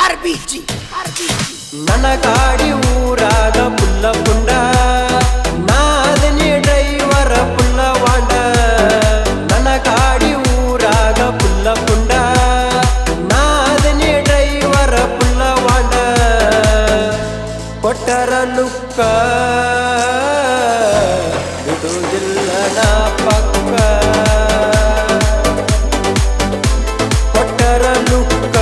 RBG ನನ್ನ ಗಾಡಿ ಊರಾಗ ಪುಲ್ಲ ಪುಂಡ ನಾದನಿ ಡ್ರೈವರ ಪುಲ್ಲ ವಾಂಡ ನನ್ನ ಗಾಡಿ ಊರಾಗ ಪುಲ್ಲ ಪುಂಡ ನಾದನಿ ಡ್ರೈವರ ಪುಲ್ಲ ವಾಂಡ ಕೊಟ್ಟರ ಲುಕ್ಕ ಬಿಡುವುದಿಲ್ಲ ನಾ ಪಕ್ಕ ಕೊಟ್ಟರ ಲುಕ್ಕ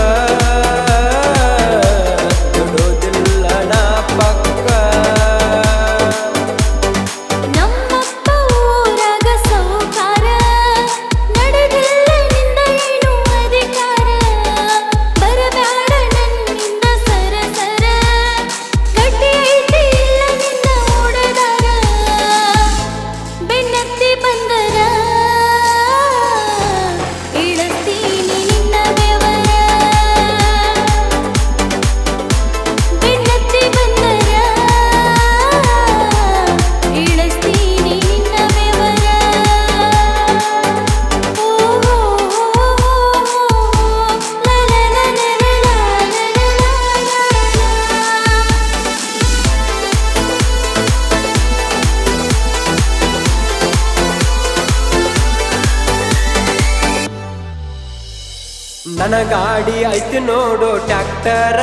ನನ್ನ ಗಾಡಿ ಐತಿ ನೋಡು ಟ್ರ್ಯಾಕ್ಟರ್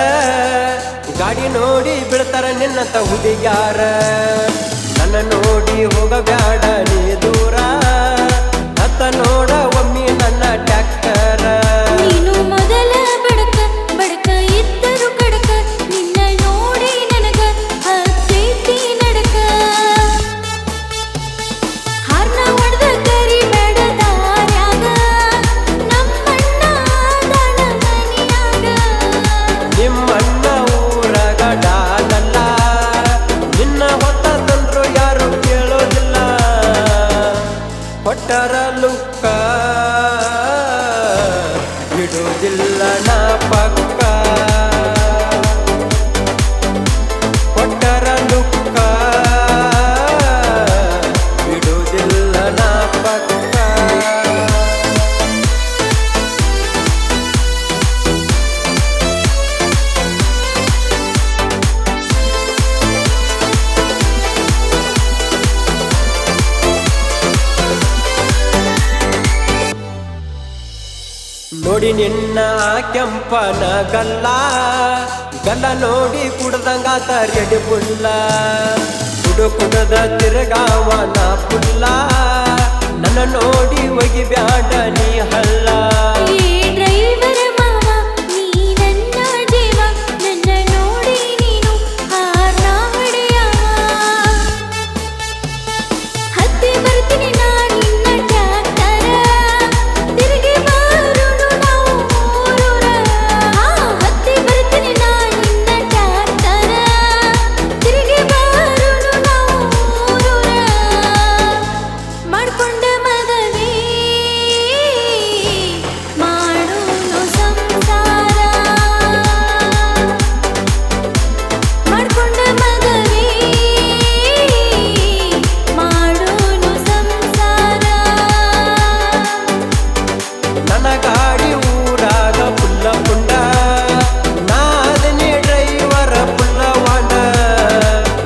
ಗಾಡಿ ನೋಡಿ ಬಿಡ್ತಾರ ನಿನ್ನಂತ ಹುಡುಗ್ಯಾರ ನನ್ನ ನೋಡಿ ಹೋಗಬ್ಯಾಡ ನೀ ದೂರ ಅತ್ತ ನೋಡ ಒಮ್ಮೆ ನನ್ನ ಟ್ರ್ಯಾಕ್ಟರ್ ನೀನು ಮೊದಲ ಬಡಕ ಬಡಕ ಇದ್ದರು ಕಡಕ ನಿನ್ನ ನೋಡಿ ನನಗ ಹತ್ತೈತಿ ನಡಕ ಹಾರ್ನ ಹೊಡೆದ ಕರಿ ಬೇಡ ದಾರ್ಯಾಗ ನಮ್ಮಣ್ಣ ದಣ ಮನಿಯಾಗ ನಿಮ್ಮಣ್ಣ ಊರಾಗ ಡಾಲಲ್ಲ ನಿನ್ನ ಹೊತ್ತ ತಂದ್ರು ಯಾರು ಕೇಳೋದಿಲ್ಲ ಕೊಟ್ಟರ ಲುಕ್ಕ ಬಿಡೋದಿಲ್ಲ ನಾ ಪಕ್ಕ ಕೊಟ್ಟರ ಲುಕ್ಕ ಬಿಡೋದಿಲ್ಲ ನಾ ಪಕ್ಕ ನೋಡಿ ನಿನ್ನ ಕೆಂಪನ ಗಲ್ಲ ಗಲ್ಲ ನೋಡಿ ಕುಡ್ದಂಗಾತ ರೆಡಿ ಬುಲ್ಲ ಕುಡದ ತಿರುಗಾವನ ಪುಲ್ಲ ನನ್ನ ನೋಡಿ ಒಗಿ ಬ್ಯಾಡ ನೀ ಹಲ್ಲ ಈ ಡ್ರೈವರ ಮಾವ ನೀ ನನ್ನ ಜೀವ ನನ್ನ ನೋಡಿ ನೀನು ಹಾರ್ನ ಹೊಡೆಯವ ಹತ್ತಿ ಬರ್ತೀನಿ ನಾನು ನಿನ್ನ ಟ್ರ್ಯಾಕ್ಟರ ತಿರುಗಿ ಬಾರುನು ನಾವು ಮೂರೂರ ಹತ್ತಿ ಬರ್ತೀನಿ ನಾನು ನಿನ್ನ ಟ್ರ್ಯಾಕ್ಟರ ತಿರುಗಿ ಬಾರುನು ನಾವು ಮೂರೂರ ಮಾಡ್ಕೊಂಡ ಮದವಿ ಮಾಡೋನು ಸಂಸಾರ ಮಾಡ್ಕೊಂಡ ಮದವಿ ಮಾಡೋನು ಸಂಸಾರ ನನ್ನ ಗಾಡಿ ಊರಾಗ ಪುಲ್ಲ ಪುಂಡ ನಾದನಿ ಡ್ರೈವರ ಪುಲ್ಲ ವಾಂಡ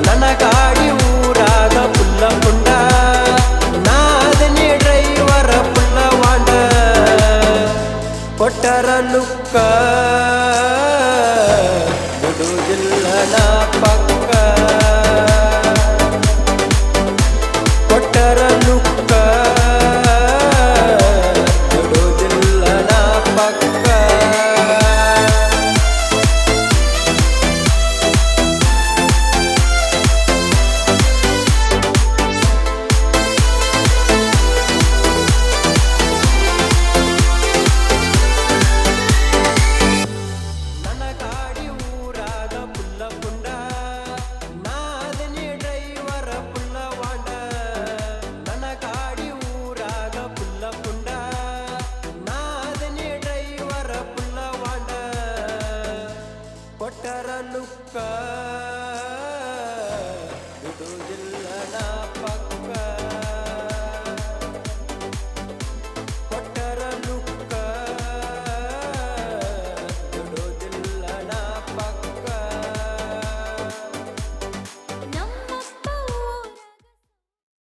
ನನ್ನ ಗಾಡಿ ಊರಾಗ ಪುಲ್ಲ ಪುಂಡ ನಾದನಿ ಡ್ರೈವರ ಪುಲ್ಲ ವಾಂಡ ಕೊಟ್ಟರ ಲುಕ್ಕ ಬಿಡುವುದಿಲ್ಲ ನಾ ಪಕ್ಕ ಕೊಟ್ಟರ ಲುಕ್ಕ ಬಿಡುವುದಿಲ್ಲ ನಾ ಪಕ್ಕ ನನ್ನ ಗಾಡಿ ಊರಾಗ ಪುಲ್ಲ ಪುಂಡ ನಾದನಿ ಡ್ರೈವರ ಪುಲ್ಲ ವಾಂಡ ನನ್ನ ಗಾಡಿ ಊರಾಗ ಪುಲ್ಲ ಪುಂಡ ನಾದನಿ ಡ್ರೈವರ ಪುಲ್ಲ ವಾಂಡ ಕೊಟ್ಟರ ಲುಕ್ಕ